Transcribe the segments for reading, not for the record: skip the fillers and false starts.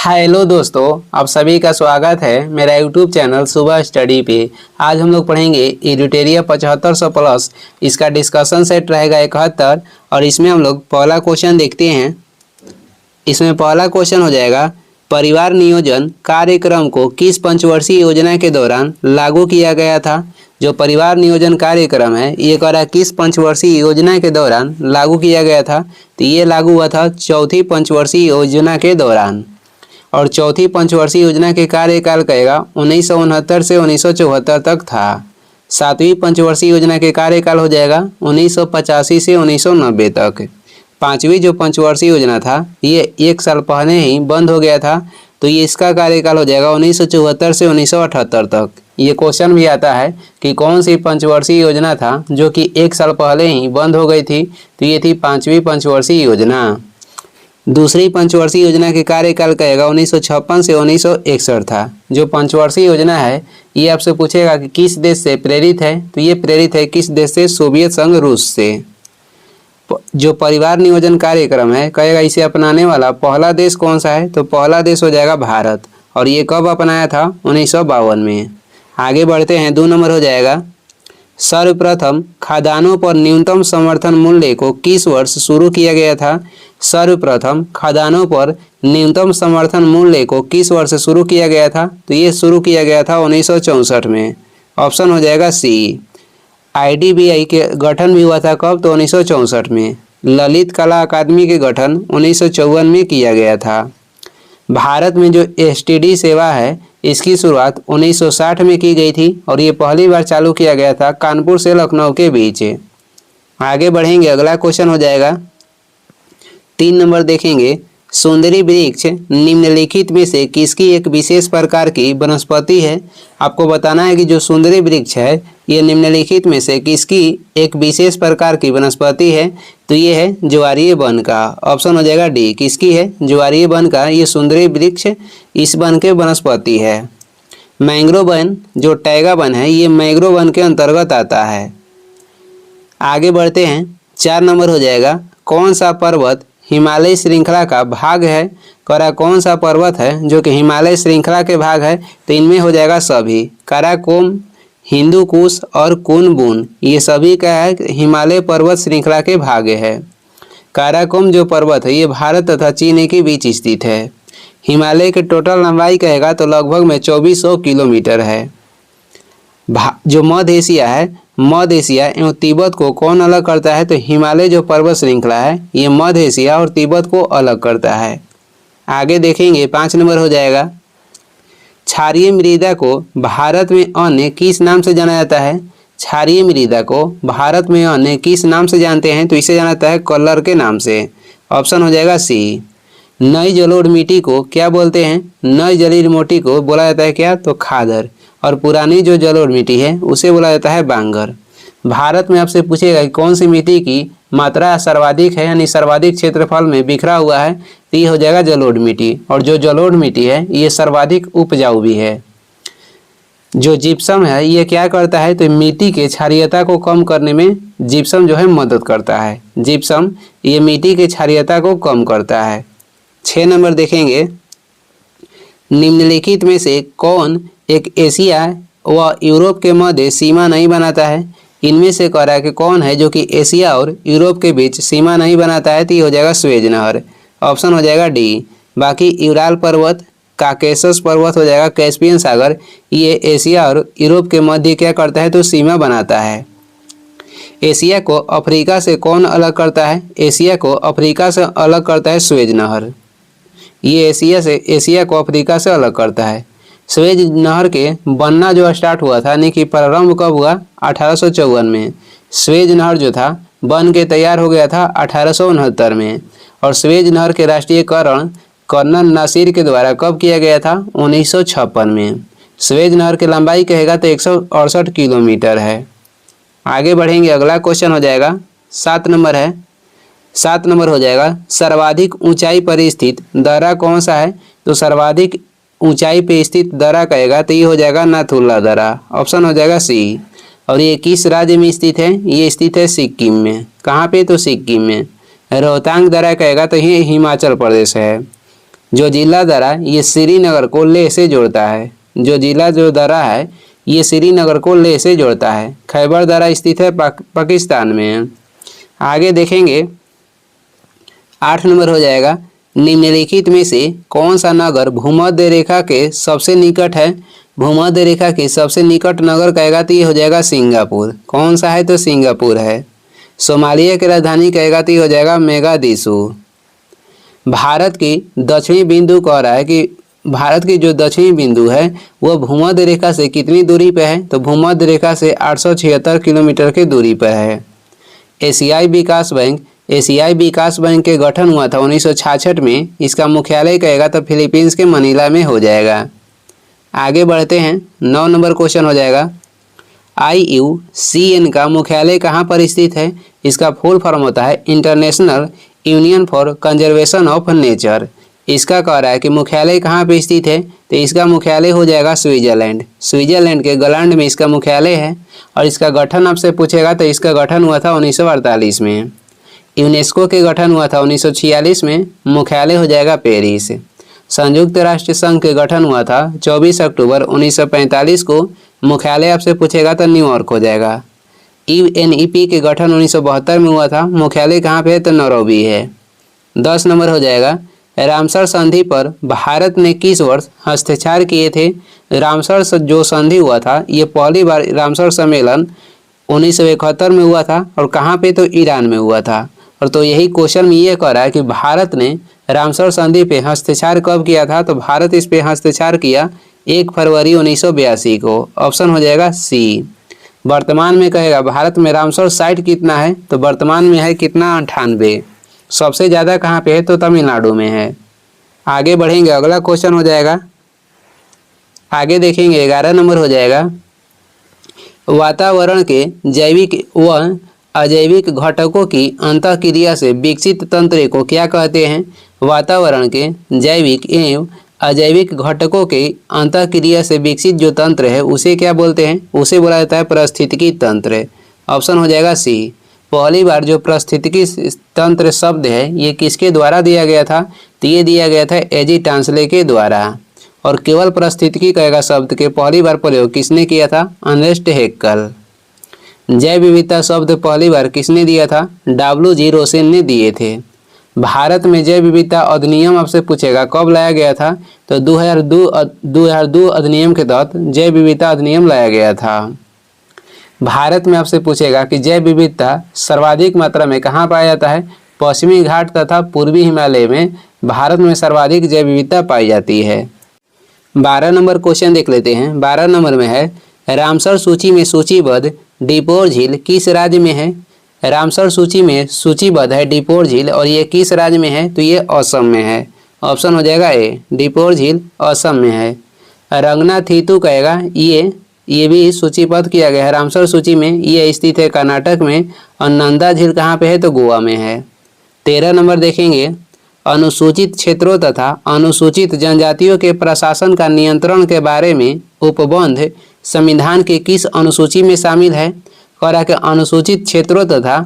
Hello दोस्तों, आप सभी का स्वागत है मेरा यूट्यूब चैनल सुबह स्टडी पे। आज हम लोग पढ़ेंगे इरिटेरिया 7500 प्लस। इसका डिस्कशन सेट रहेगा 71 और इसमें हम लोग पहला क्वेश्चन देखते हैं। इसमें पहला क्वेश्चन हो जाएगा, परिवार नियोजन कार्यक्रम को किस पंचवर्षीय योजना के दौरान लागू किया गया था। जो परिवार नियोजन कार्यक्रम है ये कह रहा है किस पंचवर्षीय योजना के दौरान लागू किया गया था। तो ये लागू हुआ था चौथी पंचवर्षीय योजना के दौरान। और चौथी पंचवर्षीय योजना के कार्यकाल कहेगा 1969 से 1974 तक था। सातवीं पंचवर्षीय योजना के कार्यकाल हो जाएगा 1985 से 1990 तक। पांचवी जो पंचवर्षीय योजना था ये 1 साल पहले ही बंद हो गया था, तो ये इसका कार्यकाल हो जाएगा 1974 से 1978 तक। ये क्वेश्चन भी आता है कि कौन सी पंचवर्षीय योजना था जो कि 1 साल पहले ही बंद हो गई थी। तो ये थी पांचवी पंचवर्षीय योजना। दूसरी पंचवर्षीय योजना के कार्यकाल कहेगा 1956 से 1961 था। जो पंचवर्षीय योजना है ये आपसे पूछेगा कि किस देश से प्रेरित है। तो ये प्रेरित है किस देश से? सोवियत संघ रूस से। जो परिवार नियोजन कार्यक्रम है कहेगा इसे अपनाने वाला पहला देश कौन सा है। तो पहला देश हो जाएगा भारत। और ये कब अपनाया था? 1952 में। आगे बढ़ते हैं, 2 नंबर हो जाएगा, सर्वप्रथम खाद्यान्नों पर न्यूनतम समर्थन मूल्य को किस वर्ष शुरू किया गया था। सर्वप्रथम खाद्यान्नों पर न्यूनतम समर्थन मूल्य को किस वर्ष शुरू किया गया था। तो ये शुरू किया गया था 1964 में। ऑप्शन हो जाएगा सी। आईडीबीआई के गठन भी हुआ था कब? तो 1964 में। ललित कला अकादमी के गठन 1954 में किया गया था। भारत में जो एसटीडी सेवा है इसकी शुरुआत 1960 में की गई थी और ये पहली बार चालू किया गया था कानपुर से लखनऊ के बीच। आगे बढ़ेंगे, अगला क्वेश्चन हो जाएगा 3 नंबर देखेंगे, सुंदरी वृक्ष निम्नलिखित में से किसकी एक विशेष प्रकार की वनस्पति है। आपको बताना है कि जो सुंदरी वृक्ष है ये निम्नलिखित में से किसकी एक विशेष प्रकार की वनस्पति है। तो ये है ज्वारीय वन का। ऑप्शन हो जाएगा डी। किसकी है? ज्वारीय वन का ये सुंदरी वृक्ष इस वन के वनस्पति है। मैंग्रोव वन जो टैगा वन है ये मैंग्रोव वन के अंतर्गत आता है। आगे बढ़ते हैं, 4 नंबर हो जाएगा, कौन सा पर्वत हिमालय श्रृंखला का भाग है। करा कौन सा पर्वत है जो कि हिमालय श्रृंखला के भाग है। तो इनमें हो जाएगा सभी, काराकोरम, हिंदू कुश और कुनलुन, ये सभी क्या है? हिमालय पर्वत श्रृंखला के भाग है। काराकोरम जो पर्वत है ये भारत तथा चीन के बीच स्थित है। हिमालय के टोटल लंबाई कहेगा तो लगभग में 2400 किलोमीटर है। जो मध्य एशिया है, मध्य एशिया एवं तिब्बत को कौन अलग करता है। तो हिमालय जो पर्वत श्रृंखला है ये मध्य एशिया और तिब्बत को अलग करता है। आगे देखेंगे, 5 नंबर हो जाएगा, क्षारीय मृदा को भारत में अन्य किस नाम से जाना जाता है। क्षारीय मृदा को भारत में अन्य किस नाम से जानते हैं। तो इसे जाना जाता है कलर के नाम से। ऑप्शन हो जाएगा सी। नई जलोढ़ मिट्टी को क्या बोलते हैं। नई जलोढ़ मिट्टी को बोला जाता है क्या? तो खादर। और पुरानी जो जलोढ़ मिट्टी है उसे बोला जाता है बांगर। भारत में आपसे पूछेगा कि कौन सी मिट्टी की मात्रा सर्वाधिक है यानी सर्वाधिक क्षेत्रफल में बिखरा हुआ है। तो ये हो जाएगा जलोढ़ मिट्टी। और जो जलोढ़ मिट्टी है ये सर्वाधिक उपजाऊ भी है। जो जिप्सम है ये क्या करता है। तो मिट्टी के क्षारीयता को कम करने में जिप्सम जो है मदद करता है। जिप्सम ये मिट्टी के क्षारीयता को कम करता है। 6 नंबर देखेंगे, निम्नलिखित में से कौन एक एशिया व यूरोप के मध्य सीमा नहीं बनाता है। इनमें से कह रहा है कि कौन है जो कि एशिया और यूरोप के बीच सीमा नहीं बनाता है। तो ये हो जाएगा स्वेज नहर। ऑप्शन हो जाएगा डी। बाकी यूराल पर्वत, काकेशस पर्वत हो जाएगा, कैस्पियन सागर, ये एशिया और यूरोप के मध्य क्या करता है तो सीमा बनाता है। एशिया को अफ्रीका से कौन अलग करता है। एशिया को अफ्रीका से अलग करता है स्वेज नहर। ये एशिया को अफ्रीका से अलग करता है। स्वेज नहर के बनना जो स्टार्ट हुआ था यानी कि प्रारंभ कब हुआ? 1854 में। स्वेज नहर जो था बन के तैयार हो गया था 1869 में। और स्वेज नहर के राष्ट्रीयकरण कर्नल नासिर के द्वारा कब किया गया था? 1956 में। स्वेज नहर की लंबाई कहेगा तो 168 किलोमीटर है। आगे बढ़ेंगे, अगला क्वेश्चन हो जाएगा 7 नंबर है। 7 नंबर हो जाएगा, सर्वाधिक ऊंचाई पर स्थित दर्रा कौन सा है। तो सर्वाधिक ऊंचाई पे स्थित दर्रा कहेगा तो ये हो जाएगा नाथुला दर्रा। ऑप्शन हो जाएगा सी। और ये किस राज्य में स्थित है? ये स्थित है सिक्किम में। कहाँ पे? तो सिक्किम में। रोहतांग दर्रा कहेगा तो ये हिमाचल प्रदेश है। जो जिला दर्रा ये श्रीनगर को लेह से जोड़ता है। जो जिला जो दर्रा है ये श्रीनगर को लेह से जोड़ता है। खैबर दर्रा स्थित है पाकिस्तान में। आगे देखेंगे 8 नंबर हो जाएगा, निम्नलिखित में से कौन सा नगर भूमध्य रेखा के सबसे निकट है। भूमध्य रेखा के सबसे निकट नगर कहेगा तो ये हो जाएगा सिंगापुर। कौन सा है तो सिंगापुर है। सोमालिया की राजधानी कहेगा तो ये हो जाएगा मोगादिशु। भारत की दक्षिणी बिंदु कह रहा है कि भारत की जो दक्षिणी बिंदु है वह भूमध्य रेखा से कितनी दूरी पर है, तो भूमध्य रेखा से 876 किलोमीटर की दूरी पर है। एशियाई विकास बैंक के गठन हुआ था 1966 में। इसका मुख्यालय कहेगा तो फिलीपींस के मनीला में हो जाएगा। आगे बढ़ते हैं, 9 नंबर क्वेश्चन हो जाएगा, IUCN का मुख्यालय कहाँ पर स्थित है। इसका फुल फॉर्म होता है international union for conservation of nature. इसका कह रहा है कि मुख्यालय कहाँ पे स्थित है, तो इसका मुख्यालय हो जाएगा स्विट्जरलैंड। स्विट्जरलैंड के गलैंड में इसका मुख्यालय है। और इसका गठन आपसे पूछेगा तो इसका गठन हुआ था 1948 में। यूनेस्को के गठन हुआ था 1946 में। मुख्यालय हो जाएगा पेरिस। संयुक्त राष्ट्र संघ के गठन हुआ था 24 अक्टूबर 1945 को। मुख्यालय आपसे पूछेगा तो न्यूयॉर्क हो जाएगा। UNEP के गठन 1972 में हुआ था। मुख्यालय कहाँ पे है तो नैरोबी है। 10 नंबर हो जाएगा, रामसर संधि पर भारत ने किस वर्ष हस्ताक्षर किए थे। रामसर जो संधि हुआ था ये पहली बार रामसर सम्मेलन 1971 में हुआ था। और कहाँ पे तो ईरान में हुआ था। और तो यही क्वेश्चन में ये कह रहा है कि भारत ने रामसर संधि पे हस्ताक्षर कब किया था, तो भारत इस पे हस्ताक्षर किया 1 फरवरी 1982 को। ऑप्शन हो जाएगा सी। वर्तमान में कहेगा भारत में रामसर साइट कितना है, तो वर्तमान में है कितना 98। सबसे ज़्यादा कहाँ पे है तो तमिलनाडु में है। आगे बढ़ेंगे, अगला क्वेश्चन हो जाएगा, आगे देखेंगे 11 नंबर हो जाएगा, वातावरण के जैविक व अजैविक घटकों की अंतःक्रिया से विकसित तंत्र को क्या कहते हैं। वातावरण के जैविक एवं अजैविक घटकों के अंतःक्रिया से विकसित जो तंत्र है उसे क्या बोलते हैं, उसे बोला जाता है पारिस्थितिकी तंत्र। ऑप्शन हो जाएगा सी। पहली बार जो पारिस्थितिकी तंत्र शब्द है ये किसके द्वारा दिया गया था, तो ये दिया गया था एजी टांसले के द्वारा। और केवल पारिस्थितिकी कहेगा शब्द के पहली बार प्रयोग किसने किया था, अर्नेस्ट हैक्कल। जैव विविधता शब्द पहली बार किसने दिया था, WG रोसेन ने दिए थे। भारत में जैव विविधता अधिनियम आपसे पूछेगा कब लाया गया था, तो 2002 अधिनियम के तहत जैव विविधता अधिनियम लाया गया था। भारत में आपसे पूछेगा कि जैव विविधता सर्वाधिक मात्रा में कहाँ पाया जाता है, पश्चिमी घाट तथा पूर्वी हिमालय में भारत में सर्वाधिक जैव विविधता पाई जाती है। 12 नंबर क्वेश्चन देख लेते हैं। 12 नंबर में है, रामसर सूची में सूचीबद्ध डिपोर झील किस राज्य में है। रामसर सूची में सूचीबद्ध है डिपोर झील और ये किस राज्य में है, तो ये असम में है। ऑप्शन हो जाएगा ए, डिपोर झील असम में है। रंगनाथीतू कहेगा ये भी सूचीबद्ध किया गया है रामसर सूची में, ये स्थित है कर्नाटक में। और नंदा झील कहाँ पे है, तो गोवा में है। 13 नंबर देखेंगे, अनुसूचित क्षेत्रों तथा अनुसूचित जनजातियों के प्रशासन का नियंत्रण के बारे में उपबंध संविधान के किस अनुसूची में शामिल है। कह रहा है कि अनुसूचित क्षेत्रों तथा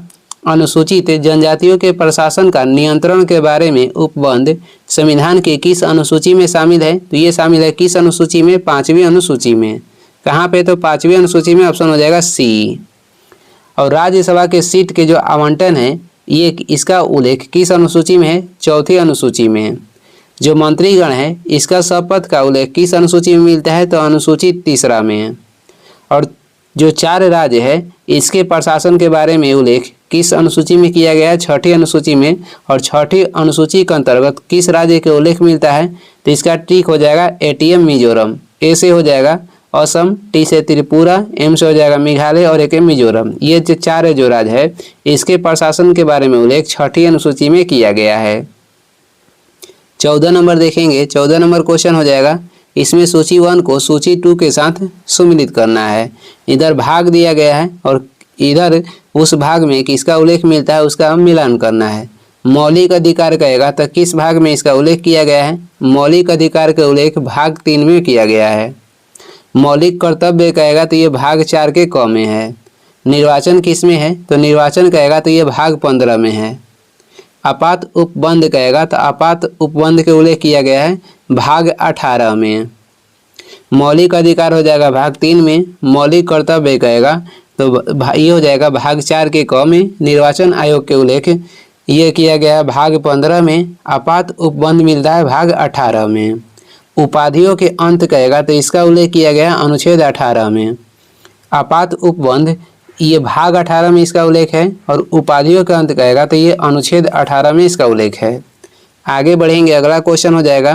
अनुसूचित जनजातियों के प्रशासन का नियंत्रण के बारे में उपबंध संविधान के किस अनुसूची में शामिल है, तो ये शामिल है किस अनुसूची में, 5वीं अनुसूची में। कहाँ पे, तो 5वीं अनुसूची में। ऑप्शन हो जाएगा सी। और राज्यसभा के सीट के जो आवंटन है ये इसका उल्लेख किस अनुसूची में है, 4थी अनुसूची में। जो मंत्रीगण है इसका शपथ का उल्लेख किस अनुसूची में मिलता है, तो अनुसूचित 3 में। और जो 4 राज्य है इसके प्रशासन के बारे में उल्लेख किस अनुसूची में किया गया है, 6ठी अनुसूची में। और 6ठी अनुसूची के अंतर्गत किस राज्य के उल्लेख मिलता है, तो इसका टिक हो जाएगा ATM मिजोरम। ए से हो जाएगा असम, टी से त्रिपुरा, एम से हो जाएगा मेघालय और एक मिजोरम। ये जो 4 जो राज्य है इसके प्रशासन के बारे में उल्लेख 6ठी अनुसूची में किया गया है। 14 नंबर देखेंगे। 14 नंबर क्वेश्चन हो जाएगा, इसमें सूची 1 को सूची 2 के साथ सम्मिलित करना है। इधर भाग दिया गया है और इधर उस भाग में किसका उल्लेख मिलता है उसका हम मिलान करना है। मौलिक अधिकार कहेगा तो किस भाग में इसका उल्लेख किया गया है, मौलिक अधिकार का उल्लेख भाग 3 में किया गया है। मौलिक कर्तव्य कहेगा तो ये भाग 4 के क में है। निर्वाचन किस में है, तो निर्वाचन कहेगा तो ये भाग 15 में है। आपात उपबंध कहेगा तो आपात उपबंध के उल्लेख किया गया है भाग 18 में। मौलिक अधिकार हो जाएगा भाग 3 में। मौलिक कर्तव्य कहेगा तो ये हो जाएगा भाग 4 के क में। निर्वाचन आयोग के उल्लेख ये किया गया है भाग 15 में। आपात उपबंध मिलता है भाग 18 में। उपाधियों के अंत कहेगा तो इसका उल्लेख किया गया है अनुच्छेद 18 में। आपात उपबंध ये भाग 18 में इसका उल्लेख है और उपाधियों का अंत कहेगा तो ये अनुच्छेद 18 में इसका उल्लेख है। आगे बढ़ेंगे, अगला क्वेश्चन हो जाएगा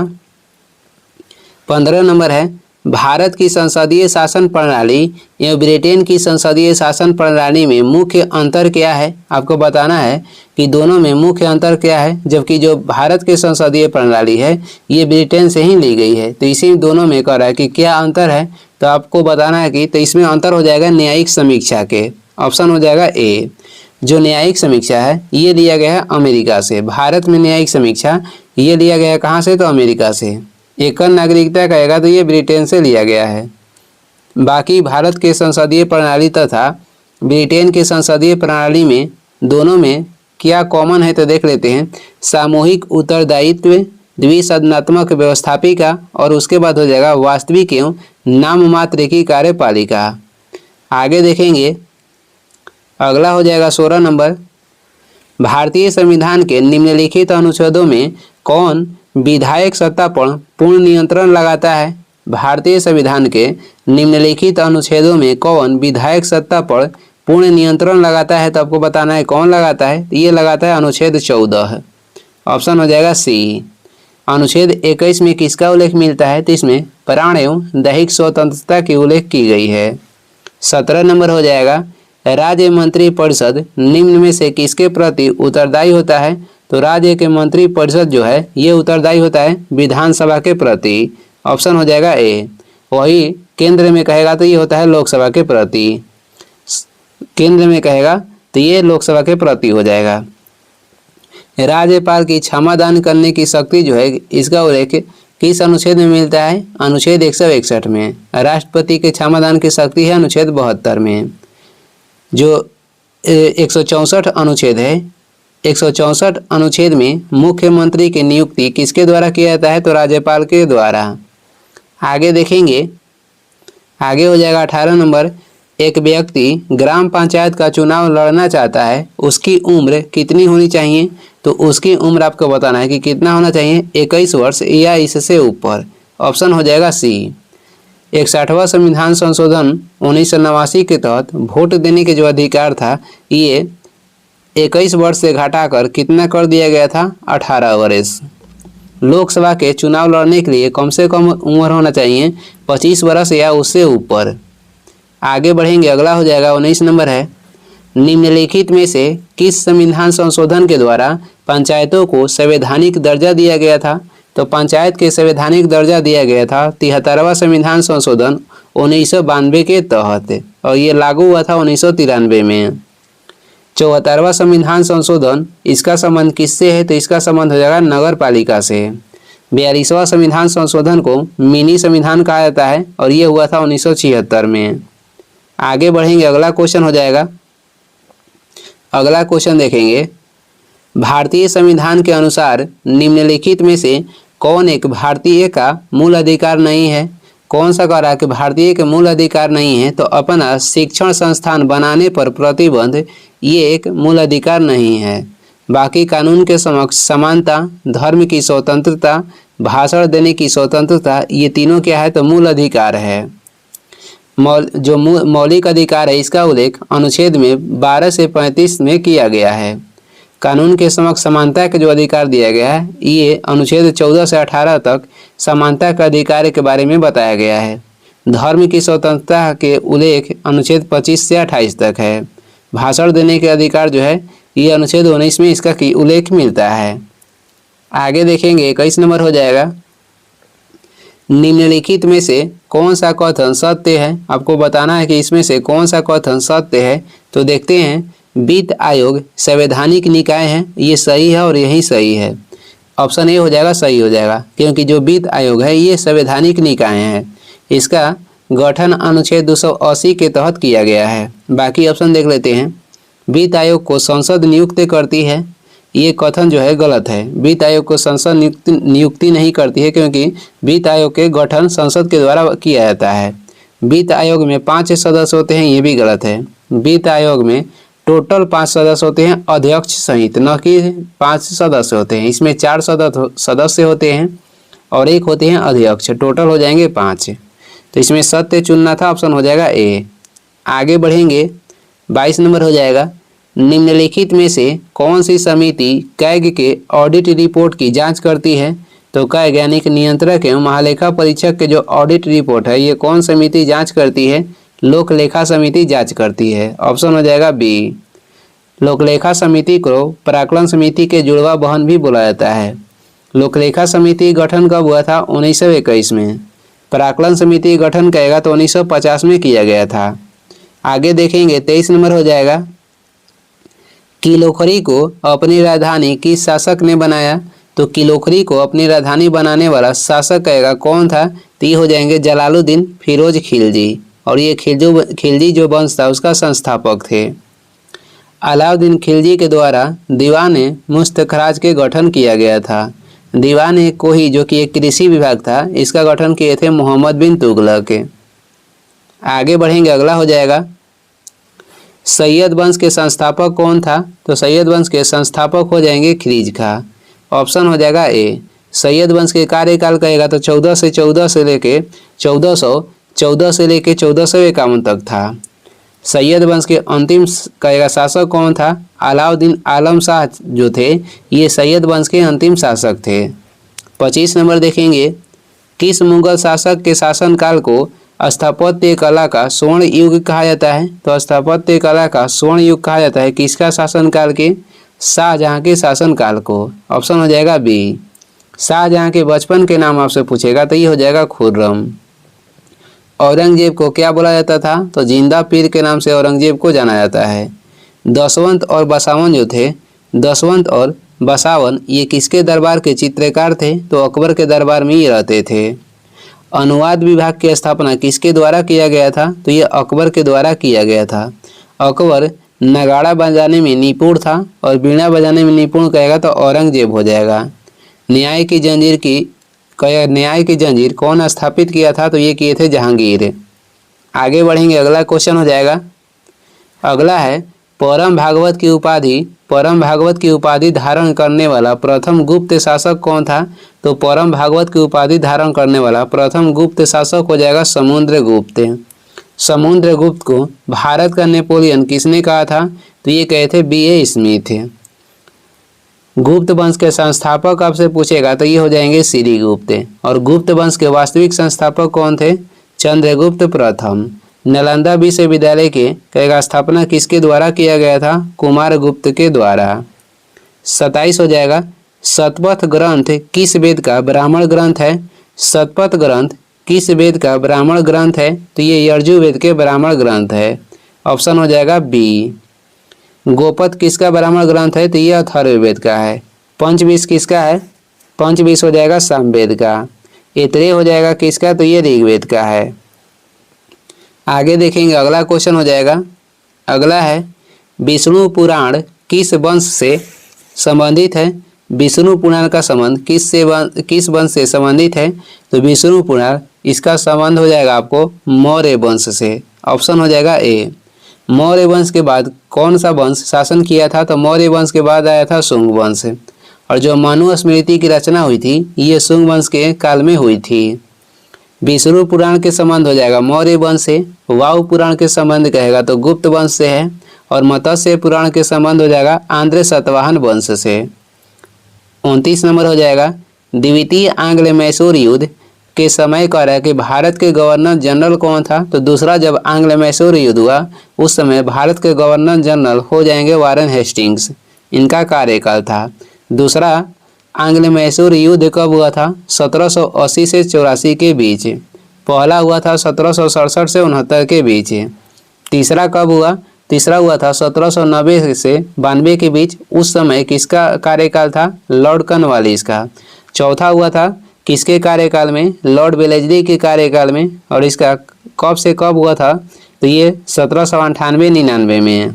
15 नंबर है, भारत की संसदीय शासन प्रणाली एवं ब्रिटेन की संसदीय शासन प्रणाली में मुख्य अंतर क्या है। आपको बताना है कि दोनों में मुख्य अंतर क्या है, जबकि जो भारत की संसदीय प्रणाली है ये ब्रिटेन से ही ली गई है। तो इसी दोनों में कह रहा है कि क्या अंतर है, तो आपको बताना है कि तो इसमें अंतर हो जाएगा न्यायिक समीक्षा के। ऑप्शन हो जाएगा ए। जो न्यायिक समीक्षा है ये लिया गया है अमेरिका से। भारत में न्यायिक समीक्षा ये लिया गया है कहाँ से, तो अमेरिका से। एकल नागरिकता कहेगा तो ये ब्रिटेन से लिया गया है। बाकी भारत के संसदीय प्रणाली तथा ब्रिटेन के संसदीय प्रणाली में दोनों में क्या कॉमन है, तो देख लेते हैं। सामूहिक उत्तरदायित्व, द्विसदनात्मक व्यवस्थापिका और उसके बाद हो जाएगा वास्तविक एवं नाम मात्र की कार्यपालिका। आगे देखेंगे, अगला हो जाएगा 16 नंबर, भारतीय संविधान के निम्नलिखित अनुच्छेदों में कौन विधायक सत्ता पर पूर्ण नियंत्रण लगाता है। भारतीय संविधान के निम्नलिखित अनुच्छेदों में कौन विधायक सत्ता पर पूर्ण नियंत्रण लगाता है, तो आपको बताना है कौन लगाता है। ये लगाता है अनुच्छेद 14। ऑप्शन हो जाएगा सी। अनुच्छेद 21 में किसका उल्लेख मिलता है, तो इसमें प्राण एवं दैहिक स्वतंत्रता की उल्लेख की गई है। 17 नंबर हो जाएगा, राज्य मंत्री परिषद निम्न में से किसके प्रति उत्तरदायी होता है। तो राज्य के मंत्री परिषद जो है ये उत्तरदायी होता है विधानसभा के प्रति। ऑप्शन हो जाएगा ए। वही केंद्र में कहेगा तो ये होता है लोकसभा के प्रति। केंद्र में कहेगा तो ये लोकसभा के प्रति हो जाएगा। राज्यपाल की क्षमादान करने की शक्ति जो है इसका उल्लेख किस अनुच्छेद में मिलता है, अनुच्छेद 161 में। राष्ट्रपति के क्षमादान की शक्ति है अनुच्छेद 72 में। जो 164 अनुच्छेद है, 164 अनुच्छेद में मुख्यमंत्री की नियुक्ति किसके द्वारा किया जाता है, तो राज्यपाल के द्वारा। आगे देखेंगे, आगे हो जाएगा 18 नंबर, एक व्यक्ति ग्राम पंचायत का चुनाव लड़ना चाहता है, उसकी उम्र कितनी होनी चाहिए। तो उसकी उम्र आपको बताना है कि कितना होना चाहिए, 21 वर्ष या इससे ऊपर। ऑप्शन हो जाएगा सी। 61वां संविधान संशोधन 1989 के तहत वोट देने के जो अधिकार था ये 21 वर्ष से घटाकर कितना कर दिया गया था, 18 वर्ष। लोकसभा के चुनाव लड़ने के लिए कम से कम उम्र होना चाहिए 25 वर्ष या उससे ऊपर। आगे बढ़ेंगे, अगला हो जाएगा 19 नंबर है, निम्नलिखित में से किस संविधान संशोधन के द्वारा पंचायतों को संवैधानिक दर्जा दिया गया था। तो पंचायत के संवैधानिक दर्जा दिया गया था 73वां संविधान संशोधन 1992 के तहत और ये लागू हुआ था 1993 में। 74वां संविधान संशोधन इसका संबंध किससे है, तो इसका संबंध हो जाएगा नगर पालिका से। 42वां संविधान संशोधन को मिनी संविधान कहा जाता है और ये हुआ था 1976 में। आगे बढ़ेंगे, अगला क्वेश्चन हो जाएगा, अगला क्वेश्चन देखेंगे, भारतीय संविधान के अनुसार निम्नलिखित में से कौन एक भारतीय का मूल अधिकार नहीं है। कौन सा कह रहा है कि भारतीय के मूल अधिकार नहीं है, तो अपना शिक्षण संस्थान बनाने पर प्रतिबंध ये एक मूल अधिकार नहीं है। बाकी कानून के समक्ष समानता, धर्म की स्वतंत्रता, भाषण देने की स्वतंत्रता, ये तीनों क्या है, तो मूल अधिकार है। जो मौलिक अधिकार है इसका उल्लेख अनुच्छेद में 12 से 35 में किया गया है। कानून के समक्ष समानता का जो अधिकार दिया गया है ये अनुच्छेद 14 से 18 तक समानता का अधिकार के बारे में बताया गया है। धर्म की स्वतंत्रता के उल्लेख अनुच्छेद 25 से 28 तक है। भाषण देने के अधिकार जो है ये अनुच्छेद 19 में इसका उल्लेख मिलता है। आगे देखेंगे 21 नंबर हो जाएगा, निम्नलिखित में से कौन सा कथन सत्य है। आपको बताना है कि इसमें से कौन सा कथन सत्य है। तो देखते हैं, वित्त आयोग संवैधानिक निकाय है, ये सही है और यही सही है। ऑप्शन ए हो जाएगा, सही हो जाएगा, क्योंकि जो वित्त आयोग है ये संवैधानिक निकाय है। इसका गठन अनुच्छेद 280 के तहत किया गया है। बाकी ऑप्शन देख लेते हैं, वित्त आयोग को संसद नियुक्त करती है, ये कथन जो है गलत है। वित्त आयोग को संसद नियुक्ति नहीं करती है, क्योंकि वित्त आयोग के गठन संसद के द्वारा किया जाता है। वित्त आयोग में 5 सदस्य होते हैं, ये भी गलत है। वित्त आयोग में टोटल 5 सदस्य होते हैं अध्यक्ष सहित, न कि 5 सदस्य होते हैं। इसमें 4 सदस्य होते हैं और 1 होते हैं अध्यक्ष, टोटल हो जाएंगे 5। तो इसमें सत्य चुनना था, ऑप्शन हो जाएगा ए। आगे बढ़ेंगे, 22 नंबर हो जाएगा, निम्नलिखित में से कौन सी समिति कैग के ऑडिट रिपोर्ट की जांच करती है? तो कैग यानी कि नियंत्रक एवं महालेखा परीक्षक के जो ऑडिट रिपोर्ट है, ये कौन समिति जांच करती है? लोक लेखा समिति जांच करती है, ऑप्शन हो जाएगा बी। लोकलेखा समिति को पराकलन समिति के जुड़वा बहन भी बोला जाता है। लोकलेखा समिति गठन कब हुआ था? 1921 में। पराकलन समिति गठन करेगा तो 1950 में किया गया था। आगे देखेंगे, 23 नंबर हो जाएगा, किलोखरी को अपनी राजधानी किस शासक ने बनाया? तो किलोखरी को अपनी राजधानी बनाने वाला शासक कहेगा कौन था? तो ये हो जाएंगे जलालुद्दीन फिरोज खिलजी, और ये खिलजी जो वंश था उसका संस्थापक थे। अलाउद्दीन खिलजी के द्वारा दीवान मुस्तखराज के गठन किया गया था। दीवान कोही जो कि एक कृषि विभाग था, इसका गठन किए थे मोहम्मद बिन तुगलक के। आगे बढ़ेंगे, अगला हो जाएगा, सैयद वंश के संस्थापक कौन था? तो सैयद वंश के संस्थापक हो जाएंगे खिलजी खां, ऑप्शन हो जाएगा ए। सैयद वंश के कार्यकाल कहेगा तो 1414 से लेके 1451 तक था। सैयद वंश के अंतिम कहेगा शासक कौन था? अलाउद्दीन आलम शाह जो थे, ये सैयद वंश के अंतिम शासक थे। 25 नंबर देखेंगे, किस मुगल शासक के शासनकाल को स्थापत्य कला का स्वर्ण युग कहा जाता है? तो स्थापत्य कला का स्वर्ण युग कहा जाता है किसका शासनकाल के? शाहजहां के शासनकाल को, ऑप्शन हो जाएगा बी। शाहजहां के बचपन के नाम आपसे पूछेगा तो ये हो जाएगा खुर्रम। औरंगजेब को क्या बोला जाता था? तो जिंदा पीर के नाम से औरंगजेब को जाना जाता है। दसवंत और बसावन जो थे, दसवंत और बसावन ये किसके दरबार के चित्रकार थे? तो अकबर के दरबार में ही रहते थे। अनुवाद विभाग की स्थापना किसके द्वारा किया गया था? तो ये अकबर के द्वारा किया गया था। अकबर नगाड़ा बजाने में निपुण था और बीड़ा बजाने में निपुण कहेगा तो औरंगजेब हो जाएगा। न्याय की जंजीर कौन स्थापित किया था? तो ये किए थे जहांगीर। आगे बढ़ेंगे, अगला क्वेश्चन हो जाएगा, अगला है परम भागवत की उपाधि धारण करने वाला प्रथम गुप्त शासक कौन था? तो परम भागवत की उपाधि धारण करने वाला प्रथम गुप्त शासक हो जाएगा समुद्रगुप्त। समुद्रगुप्त को भारत का नेपोलियन किसने कहा था? तो ये कहे थे B.A. स्मिथ। गुप्त वंश के संस्थापक आपसे पूछेगा तो ये हो जाएंगे श्रीगुप्त। और गुप्त वंश के वास्तविक संस्थापक कौन थे? चंद्रगुप्त प्रथम। नालंदा विश्वविद्यालय के स्थापना किसके द्वारा किया गया था? कुमारगुप्त के द्वारा। 27 हो जाएगा, शतपथ ग्रंथ किस वेद का ब्राह्मण ग्रंथ है? शतपथ ग्रंथ किस वेद का ब्राह्मण ग्रंथ है? तो ये यजुर्वेद के ब्राह्मण ग्रंथ है, ऑप्शन हो जाएगा बी। गोपथ किसका ब्राह्मण ग्रंथ है? तो ये अथर्ववेद का है। पंचविंश किसका है? पंचविंश हो जाएगा सामवेद का। ऐतरेय हो जाएगा किसका? तो ये ऋग्वेद का है। आगे देखेंगे, अगला क्वेश्चन हो जाएगा, अगला है विष्णु पुराण किस वंश से संबंधित है? विष्णु पुराण का संबंध किस वंश से संबंधित है? तो विष्णु पुराण इसका संबंध हो जाएगा आपको मौर्य वंश से, ऑप्शन हो जाएगा ए। मौर्य वंश के बाद कौन सा वंश शासन किया था? तो मौर्य वंश के बाद आया था शुंग वंश। और जो मनुस्मृति की रचना हुई थी ये शुंग वंश के काल में हुई थी। विष्णु पुराण के संबंध हो जाएगा मौर्य वंश से। वायु पुराण के संबंध कहेगा तो गुप्त वंश से है। और मत्स्य पुराण के संबंध हो जाएगा आंध्र सतवाहन वंश से। 29 नंबर हो जाएगा, द्वितीय आंग्ल मैसूर युद्ध के समय कह रहा है कि भारत के गवर्नर जनरल कौन था? तो दूसरा जब आंग्ल मैसूर युद्ध हुआ उस समय भारत के गवर्नर जनरल हो जाएंगे वारेन हेस्टिंग्स, इनका कार्यकाल था। दूसरा आंग्ल मैसूर युद्ध कब हुआ था? 1780 से 84 के बीच। पहला हुआ था 1767 से 69 के बीच। तीसरा कब हुआ? तीसरा हुआ था 1790 से 92 के बीच। उस समय किसका कार्यकाल था? लॉर्ड कॉर्नवालिस का। चौथा हुआ था किसके कार्यकाल में? लॉर्ड वेलेस्ली के कार्यकाल में। और इसका कब से कब हुआ था? तो ये 1798-99 में है।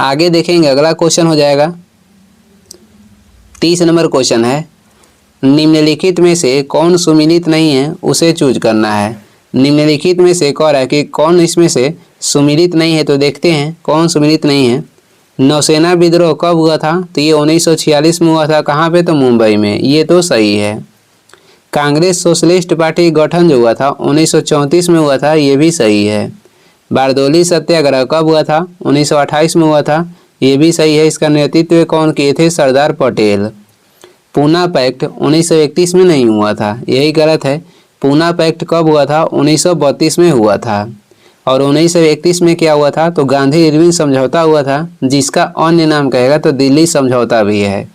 आगे देखेंगे, अगला क्वेश्चन हो जाएगा, 30 नंबर क्वेश्चन है, निम्नलिखित में से कौन सुमिलित नहीं है उसे चूज करना है। निम्नलिखित में से कह रहा है कि कौन इसमें से सुमिलित नहीं है, तो देखते हैं कौन सुमिलित नहीं है। नौसेना विद्रोह कब हुआ था, तो ये 1946 में हुआ था। कहाँ पे, तो मुंबई में, ये तो सही है। कांग्रेस सोशलिस्ट पार्टी गठन जो हुआ था 1934 में हुआ था, ये भी सही है। बारदोली सत्याग्रह कब हुआ था, 1928 में हुआ था, ये भी सही है। इसका नेतृत्व कौन किए थे, सरदार पटेल। पूना पैक्ट 1931 में नहीं हुआ था, यही गलत है। पूना पैक्ट कब हुआ था, 1932 में हुआ था। और 1931 में क्या हुआ था, तो गांधी इरविन समझौता हुआ था, जिसका अन्य नाम कहेगा तो दिल्ली समझौता भी है।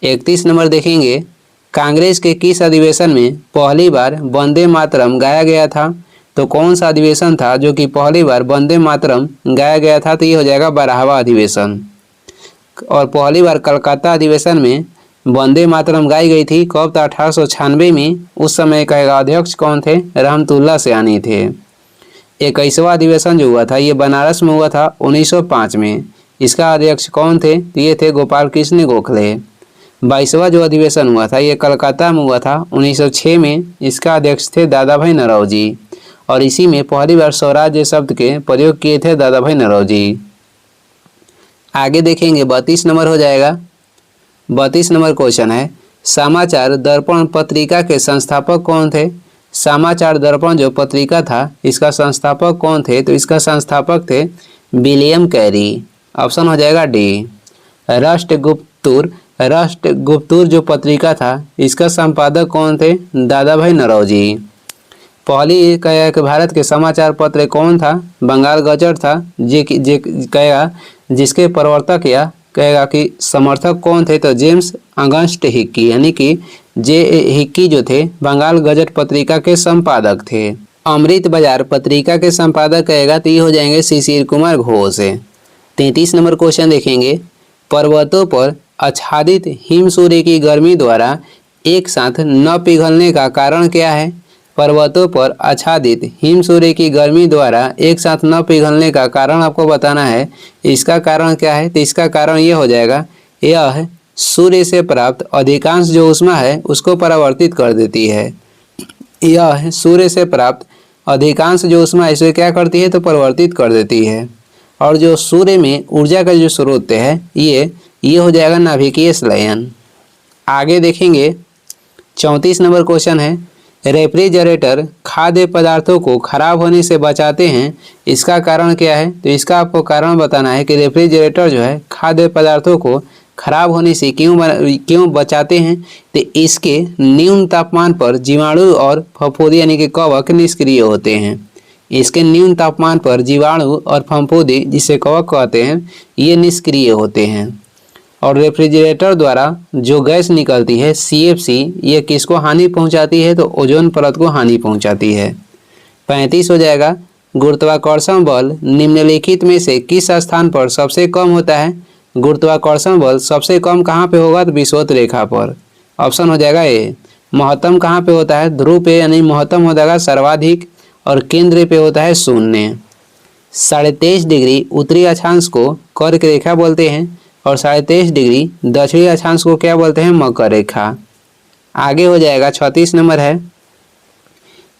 31 नंबर देखेंगे, कांग्रेस के किस अधिवेशन में पहली बार वंदे मातरम गाया गया था, तो कौन सा अधिवेशन था जो कि पहली बार वंदे मातरम गाया गया था, तो ये हो जाएगा 12वां अधिवेशन। और पहली बार कलकत्ता अधिवेशन में वंदे मातरम गाई गई थी, कब था, 1896 में। उस समय का अध्यक्ष कौन थे, रहमतुल्लाह सयानी थे। 21वां अधिवेशन जो हुआ था ये बनारस में हुआ था 1905 में। इसका अध्यक्ष कौन थे, तो ये थे गोपाल कृष्ण गोखले। 22वां जो अधिवेशन हुआ था ये कलकत्ता में हुआ था 1906 में। इसका अध्यक्ष थे दादा भाई नौरोजी, और इसी में पहली बार स्वराज्य शब्द के प्रयोग किए थे दादा भाई नौरोजी। आगे देखेंगे 32 नंबर हो जाएगा। 32 नंबर क्वेश्चन है, समाचार दर्पण पत्रिका के संस्थापक कौन थे। समाचार दर्पण जो पत्रिका था इसका संस्थापक कौन थे, तो इसका संस्थापक थे विलियम कैरी। ऑप्शन हो जाएगा डी। राष्ट्रगुप्तुर जो पत्रिका था इसका संपादक कौन थे, दादा भाई नौरोजी। पहली कहेगा कि भारत के समाचार पत्र कौन था, बंगाल गजट था। जे कहेगा जिसके प्रवर्तक या कहेगा कि समर्थक कौन थे, तो जेम्स अगस्ट हिक्की, यानी कि जे हिक्की जो थे बंगाल गजट पत्रिका के संपादक थे। अमृत बाजार पत्रिका के संपादक कहेगा तो ये हो जाएंगे शिशिर कुमार घोष। 33 नंबर क्वेश्चन देखेंगे, पर्वतों पर आच्छादित हिम सूर्य की गर्मी द्वारा एक साथ न पिघलने का कारण क्या है। पर्वतों पर आच्छादित हिम सूर्य की गर्मी द्वारा एक साथ न पिघलने का कारण आपको बताना है। इसका कारण क्या है, तो इसका कारण ये हो जाएगा, यह सूर्य से प्राप्त अधिकांश जो ऊष्मा है उसको परावर्तित कर देती है। यह सूर्य से प्राप्त अधिकांश जो ऊष्मा है इसे क्या करती है, तो परिवर्तित कर देती है। और जो सूर्य में ऊर्जा का जो स्रोत है ये हो जाएगा नाभिकीय संलयन। आगे देखेंगे 34 नंबर क्वेश्चन है, रेफ्रिजरेटर खाद्य पदार्थों को खराब होने से बचाते हैं, इसका कारण क्या है, तो इसका आपको कारण बताना है कि रेफ्रिजरेटर जो है खाद्य पदार्थों को खराब होने से क्यों बचाते हैं। तो इसके न्यून तापमान पर जीवाणु और फफूंदी यानी कि कवक निष्क्रिय होते हैं। इसके न्यून तापमान पर जीवाणु और फफूंदी जिसे कवक कहते हैं ये निष्क्रिय होते हैं। और रेफ्रिजरेटर द्वारा जो गैस निकलती है CFC ये किसको हानि पहुंचाती है, तो ओजोन परत को हानि पहुंचाती है। 35 हो जाएगा, गुरुत्वाकर्षण बल निम्नलिखित में से किस स्थान पर सबसे कम होता है। गुरुत्वाकर्षण बल सबसे कम कहाँ पे होगा, तो विषुवत रेखा पर। ऑप्शन हो जाएगा ए। महत्तम कहाँ पे होता है, ध्रुव पे, यानी महत्तम हो जाएगा सर्वाधिक, और केंद्र पे होता है 0। 23.5 डिग्री उत्तरी अक्षांश को कर्क रेखा बोलते हैं, और 23.5 डिग्री दक्षिणी अक्षांश को क्या बोलते हैं, मकर रेखा। आगे हो जाएगा 36 नंबर है,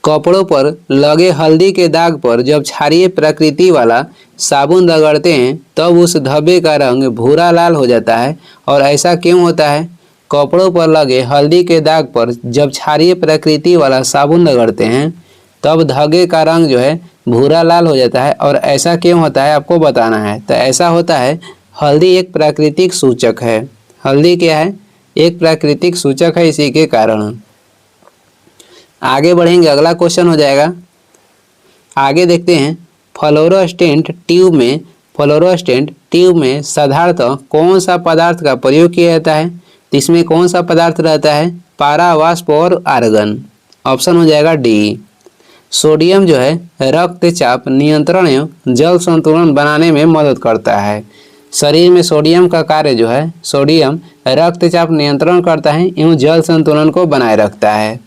कपड़ों पर लगे हल्दी के दाग पर जब क्षारीय प्रकृति वाला साबुन रगड़ते हैं तब उस धब्बे का रंग भूरा लाल हो जाता है, और ऐसा क्यों होता है। कपड़ों पर लगे हल्दी के दाग पर जब क्षारीय प्रकृति वाला साबुन रगड़ते हैं तब धब्बे का रंग जो है भूरा लाल हो जाता है, और ऐसा क्यों होता है आपको बताना है। तो ऐसा होता है, हल्दी एक प्राकृतिक सूचक है। हल्दी क्या है, एक प्राकृतिक सूचक है, इसी के कारण। आगे बढ़ेंगे, अगला क्वेश्चन हो जाएगा। आगे देखते हैं, फ्लोरोसेंट ट्यूब में साधारणतः कौन सा पदार्थ का प्रयोग किया जाता है। तो इसमें कौन सा पदार्थ रहता है, पारा, वाष्प और आर्गन। ऑप्शन हो जाएगा डी। सोडियम जो है रक्तचाप नियंत्रण एवं जल संतुलन बनाने में मदद करता है। शरीर में सोडियम का कार्य जो है, सोडियम रक्तचाप नियंत्रण करता है एवं जल संतुलन को बनाए रखता है।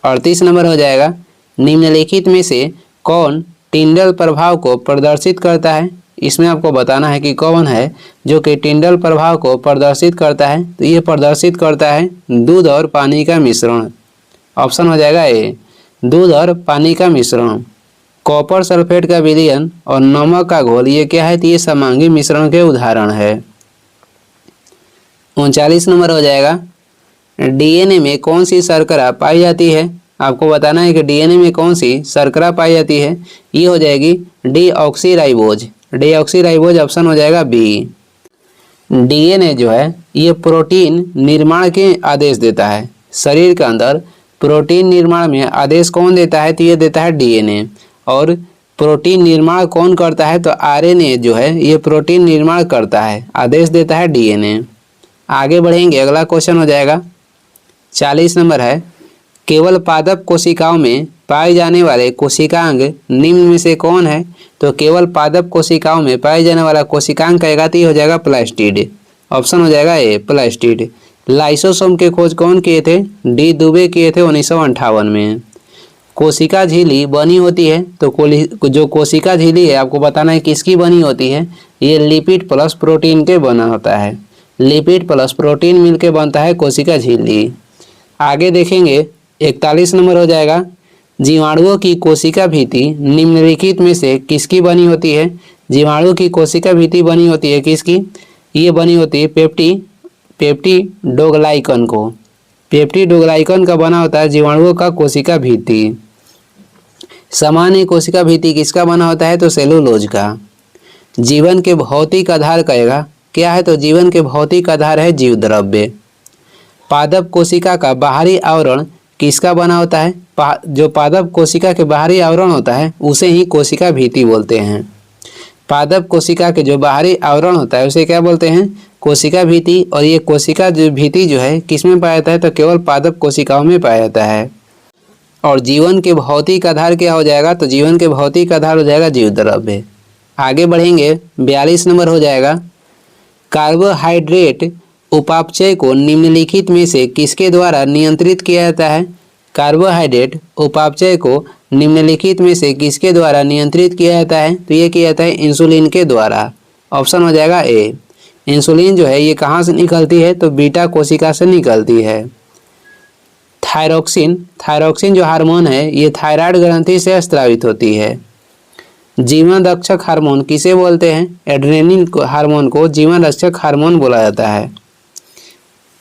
38 नंबर हो जाएगा, निम्नलिखित में से कौन टिंडल प्रभाव को प्रदर्शित करता है। इसमें आपको बताना है कि कौन है जो कि टिंडल प्रभाव को प्रदर्शित करता है। तो ये प्रदर्शित करता है दूध और पानी का मिश्रण। ऑप्शन हो जाएगा ए, दूध और पानी का मिश्रण। कॉपर सल्फेट का विलयन और नमक का घोल ये क्या है? तो ये समांगी मिश्रण के उदाहरण है। 39 नंबर हो जाएगा, डीएनए में कौन सी शर्करा पाई जाती है? आपको बताना है कि डीएनए में कौन सी शर्करा पाई जाती है। ये हो जाएगी डीऑक्सीराइबोज। डीऑक्सीराइबोज ऑप्शन हो जाएगा बी। डीएनए जो है ये प्रोटीन निर्माण के आदेश देता है। शरीर के अंदर प्रोटीन निर्माण में आदेश कौन देता है? तो ये देता है डीएनए। और प्रोटीन निर्माण कौन करता है? तो आरएनए जो है ये प्रोटीन निर्माण करता है, आदेश देता है डीएनए। आगे बढ़ेंगे, अगला क्वेश्चन हो जाएगा 40 नंबर है, केवल पादप कोशिकाओं में पाए जाने वाले कोशिकांग निम्न में से कौन है? तो केवल पादप कोशिकाओं में पाए जाने वाला कोशिकांग कहेगा तो ये हो जाएगा प्लास्टिड। ऑप्शन हो जाएगा ए, प्लास्टिड। लाइसोसोम के खोज कौन किए थे? डी दुबे किए थे 1958 में। कोशिका झिल्ली बनी होती है, तो जो कोशिका झिल्ली है आपको बताना है किसकी बनी होती है। ये लिपिड प्लस प्रोटीन के बना होता है। लिपिड प्लस प्रोटीन मिलके बनता है कोशिका झिल्ली। आगे देखेंगे 41 नंबर हो जाएगा, जीवाणुओं की कोशिका भित्ति निम्नलिखित में से किसकी बनी होती है? जीवाणु की कोशिका भित्ति बनी होती है किसकी? ये बनी होती है पेप्टिडोग्लाइकन को। पेप्टिडोग्लाइकन का बना होता है जीवाणुओं का कोशिका भित्ति। सामान्य कोशिका भित्ति किसका बना होता है? तो सेलुलोज का। जीवन के भौतिक आधार कहेगा क्या है? तो जीवन के भौतिक आधार है जीव द्रव्य। पादप कोशिका का बाहरी आवरण किसका बना होता है? जो पादप कोशिका के बाहरी आवरण होता है उसे ही कोशिका भित्ति बोलते हैं। पादप कोशिका के जो बाहरी आवरण होता है उसे क्या बोलते हैं? कोशिका भित्ति। और ये कोशिका जो भित्ति जो है किस में पाया जाता है? तो केवल पादप कोशिकाओं में पाया जाता है। और जीवन के भौतिक आधार क्या हो जाएगा? तो जीवन के भौतिक आधार हो जाएगा जीव द्रव्य। आगे बढ़ेंगे, 42 नंबर हो जाएगा, कार्बोहाइड्रेट उपापचय को निम्नलिखित में से किसके द्वारा नियंत्रित किया जाता है? कार्बोहाइड्रेट उपापचय को निम्नलिखित में से किसके द्वारा नियंत्रित किया जाता है? तो ये किया जाता है इंसुलिन के द्वारा। ऑप्शन हो जाएगा ए। इंसुलिन जो है ये कहाँ से निकलती है? तो बीटा कोशिका से निकलती है। थायरोक्सिन जो हार्मोन है ये थायराइड ग्रंथि से स्रावित होती है। जीवन रक्षक हार्मोन किसे बोलते हैं? एड्रेनलिन हार्मोन को जीवन रक्षक हार्मोन बोला जाता है।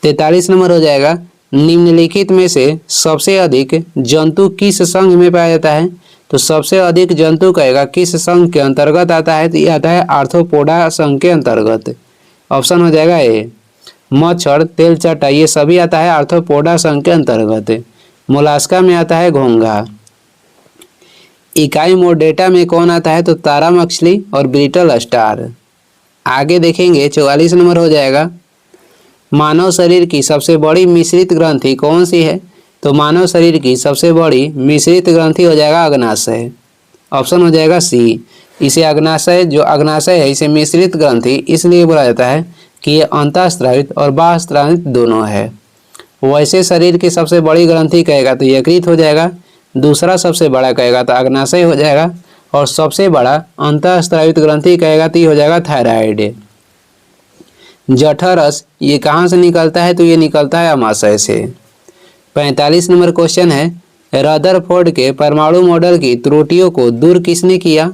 43 नंबर हो जाएगा, निम्नलिखित में से सबसे अधिक जंतु किस संघ में पाया जाता है? तो सबसे अधिक जंतु कहेगा किस संघ के अंतर्गत आता है? तो ये आता है आर्थ्रोपोडा संघ के अंतर्गत। ऑप्शन हो जाएगा ए। मच्छर, तेलचट्टा ये सभी आता है आर्थ्रोपोडा संघ के अंतर्गत। मोलास्का में आता है घोंघा। इकाई मोर्डेटा में कौन आता है? तो तारा मछली और ब्रिटल स्टार। आगे देखेंगे 44 नंबर हो जाएगा, मानव शरीर की सबसे बड़ी मिश्रित ग्रंथि कौन सी है? तो मानव शरीर की सबसे बड़ी मिश्रित ग्रंथि हो जाएगा अग्नाशय। ऑप्शन हो जाएगा सी। इसे अग्नाशय, जो अग्नाशय है इसे मिश्रित ग्रंथि इसलिए बोला जाता है कि ये अंतःस्रावित और बाह्यस्रावित दोनों है। वैसे शरीर की सबसे बड़ी ग्रंथि कहेगा तो यकृत हो जाएगा, दूसरा सबसे बड़ा कहेगा तो अग्नाशय हो जाएगा, और सबसे बड़ा अंतःस्रावित ग्रंथि कहेगा तो ये हो जाएगा थायराइड। जठरस ये कहाँ से निकलता है? तो ये निकलता है अमाशय से। 45 नंबर क्वेश्चन है, रदरफोर्ड के परमाणु मॉडल की त्रुटियों को दूर किसने किया?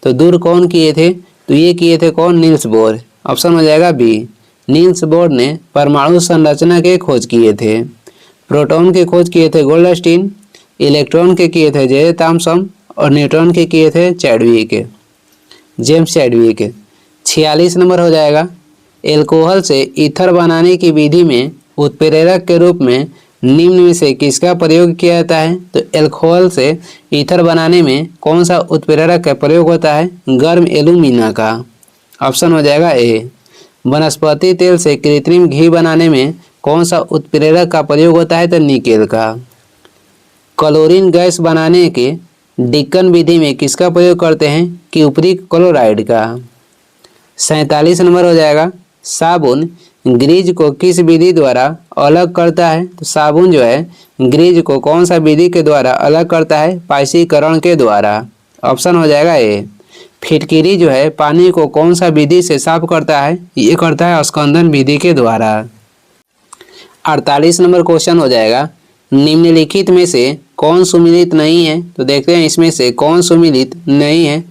तो दूर कौन किए थे? तो ये किए थे कौन? Niels Bohr. ऑप्शन हो जाएगा बी। नील्स बोर ने परमाणु संरचना के खोज किए थे। प्रोटॉन के खोज किए थे गोल्डस्टीन, इलेक्ट्रॉन के किए थे जे थॉमसन, और न्यूट्रॉन के किए थे जेम्स चैडविक। 46 नंबर हो जाएगा, एल्कोहल से ईथर बनाने की विधि में उत्प्रेरक के रूप में निम्न में से किसका प्रयोग किया जाता है? तो एल्कोहल से ईथर बनाने में कौन सा उत्प्रेरक का प्रयोग होता है? गर्म एल्यूमिना का। ऑप्शन हो जाएगा ए। वनस्पति तेल से कृत्रिम घी बनाने में कौन सा उत्प्रेरक का प्रयोग होता है? तो निकेल का। क्लोरीन गैस बनाने के डिक्कन विधि में किसका प्रयोग करते हैं? कि ऊपरी क्लोराइड का। 47 नंबर हो जाएगा, साबुन ग्रीज को किस विधि द्वारा अलग करता है? तो साबुन जो है ग्रीज को कौन सा विधि के द्वारा अलग करता है? पाइसीकरण के द्वारा। ऑप्शन हो जाएगा ए। फिटकिरी जो है पानी को कौन सा विधि से साफ करता है? ये करता है स्कंदन विधि के द्वारा। 48 नंबर क्वेश्चन हो जाएगा, निम्नलिखित में से कौन सुमिलित नहीं है? तो देखते हैं इसमें से कौन सुमिलित नहीं है।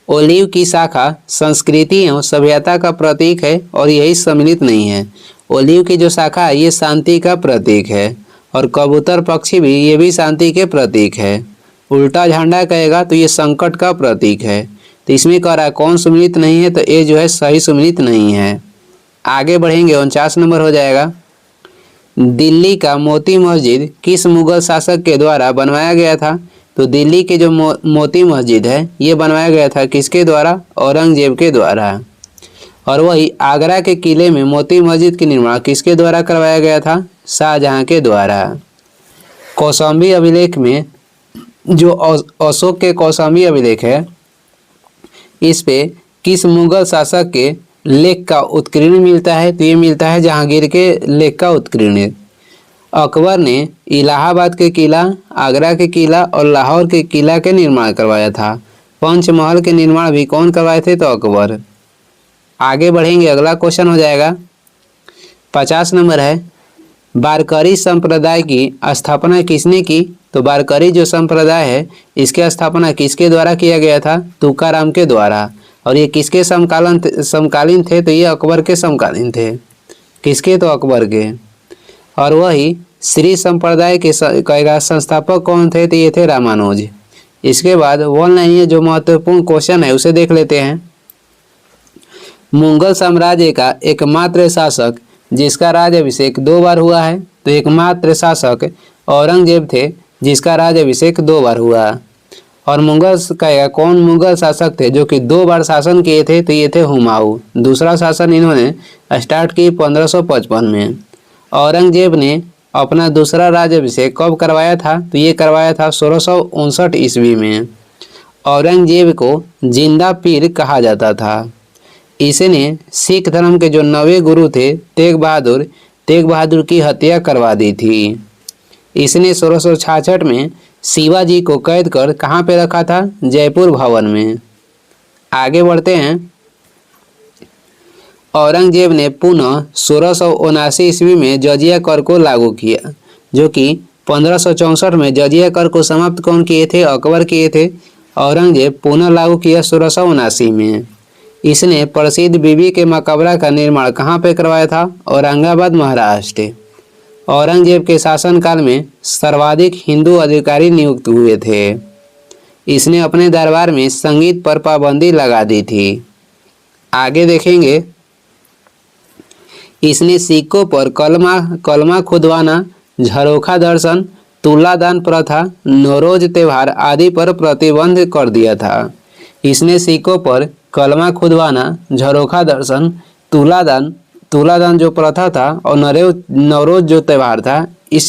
ओलिव की शाखा संस्कृति एवं सभ्यता का प्रतीक है और यही सम्मिलित नहीं है। ओलिव की जो शाखा है ये शांति का प्रतीक है और कबूतर पक्षी भी ये भी शांति के प्रतीक है। उल्टा झंडा कहेगा तो ये संकट का प्रतीक है। तो इसमें कह रहा है कौन सुमिलित नहीं है, तो ये जो है सही सुमिलित नहीं है। आगे बढ़ेंगे, 49 नंबर हो जाएगा, दिल्ली का मोती मस्जिद किस मुगल शासक के द्वारा बनवाया गया था? तो दिल्ली के जो मोती मस्जिद है ये बनवाया गया था किसके द्वारा? औरंगजेब के द्वारा। और वही आगरा के किले में मोती मस्जिद की निर्माण किसके द्वारा करवाया गया था? शाहजहां के द्वारा। कौशाम्बी अभिलेख में जो अशोक के कौशाम्बी अभिलेख है इस पे किस मुगल शासक के लेख का उत्कीर्ण मिलता है? तो ये मिलता है जहांगीर के लेख का उत्कीर्ण। अकबर ने इलाहाबाद के किला, आगरा के किला और लाहौर के किला के निर्माण करवाया था। पंचमहल के निर्माण भी कौन करवाए थे? तो अकबर। आगे बढ़ेंगे, अगला क्वेश्चन हो जाएगा 50 नंबर है, वारकरी संप्रदाय की स्थापना किसने की? तो वारकरी जो संप्रदाय है इसकी स्थापना किसके द्वारा किया गया था? तुकाराम के द्वारा। और ये किसके समकालीन थे? तो ये अकबर के समकालीन थे। किसके? तो अकबर के। और वही श्री संप्रदाय के कहेगा संस्थापक कौन थे? तो ये थे रामानुज। इसके बाद ऑनलाइन जो महत्वपूर्ण क्वेश्चन है उसे देख लेते हैं। मुगल साम्राज्य का एकमात्र शासक जिसका राज्याभिषेक 2 बार हुआ है? तो एकमात्र शासक औरंगजेब थे जिसका राज्याभिषेक 2 बार हुआ। और मुगल कहेगा कौन मुगल शासक थे जो कि 2 बार शासन किए थे? तो ये थे हुमायूं। दूसरा शासन इन्होंने स्टार्ट की 1555 में। औरंगजेब ने अपना दूसरा राज्याभिषेक कब करवाया था? तो ये करवाया था 1659 ईस्वी में। औरंगजेब को जिंदा पीर कहा जाता था। इसने सिख धर्म के जो 9वें गुरु थे तेग बहादुर की हत्या करवा दी थी। इसने 1666 में शिवाजी को कैद कर कहाँ पे रखा था? जयपुर भवन में। आगे बढ़ते हैं, औरंगजेब ने पुनः 1679 ईस्वी में जजिया कर को लागू किया, जो कि 1564 में जजिया कर को समाप्त कौन किए थे? अकबर किए थे। औरंगजेब पुनः लागू किया 1679 में। इसने प्रसिद्ध बीबी के मकबरा का निर्माण कहाँ पे करवाया था? औरंगाबाद, महाराष्ट्र। औरंगजेब के शासनकाल में सर्वाधिक हिंदू अधिकारी नियुक्त हुए थे। इसने अपने दरबार में संगीत पर पाबंदी लगा दी थी। आगे देखेंगे, इसने सिक्कों पर कलमा खुदवाना, झरोखा दर्शन, तुलादान प्रथा, नौरोज त्योहार आदि पर प्रतिबंध कर दिया था। इसने सिक्कों पर कलमा खुदवाना, झरोखा दर्शन, तुलादान जो प्रथा था और नौरोज जो त्यौहार था इस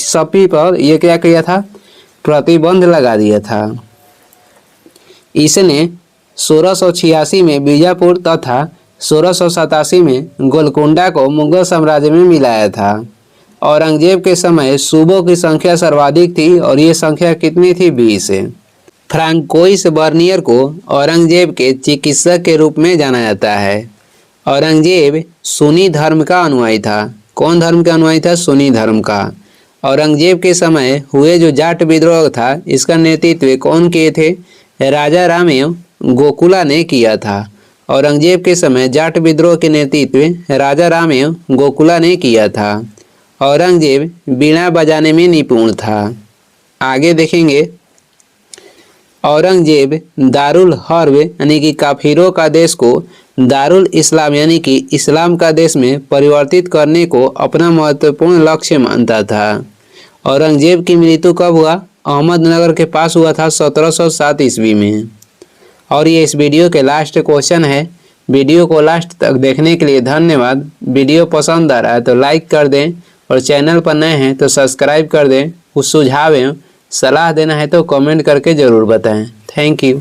सभी पर ये क्या किया था? प्रतिबंध लगा दिया था। इसने 1686 में बीजापुर तथा 1687 में गोलकुंडा को मुगल साम्राज्य में मिलाया था। औरंगजेब के समय सूबों की संख्या सर्वाधिक थी और ये संख्या कितनी थी? 20। फ्रांकोइस बर्नियर को औरंगजेब के चिकित्सक के रूप में जाना जाता है। औरंगजेब सुन्नी धर्म का अनुयायी था। कौन धर्म का अनुयायी था? सुन्नी धर्म का। औरंगजेब के समय हुए जो जाट विद्रोह था इसका नेतृत्व कौन किए थे? राजा रामेव गोकुला ने किया था। औरंगजेब के समय जाट विद्रोह के नेतृत्व राजा रामेव गोकुला ने किया था। औरंगजेब बीणा बजाने में निपुण था। आगे देखेंगे, औरंगजेब दारुल हर्ब यानी कि काफिरों का देश को दारुल इस्लाम यानी कि इस्लाम का देश में परिवर्तित करने को अपना महत्वपूर्ण लक्ष्य मानता था। औरंगजेब की मृत्यु कब हुआ? अहमदनगर के पास हुआ था 1707 ईस्वी में। और ये इस वीडियो के लास्ट क्वेश्चन है। वीडियो को लास्ट तक देखने के लिए धन्यवाद। वीडियो पसंद आ रहा है तो लाइक कर दें और चैनल पर नए हैं तो सब्सक्राइब कर दें। कुछ सुझाव एवं सलाह देना है तो कमेंट करके ज़रूर बताएं। Thank you.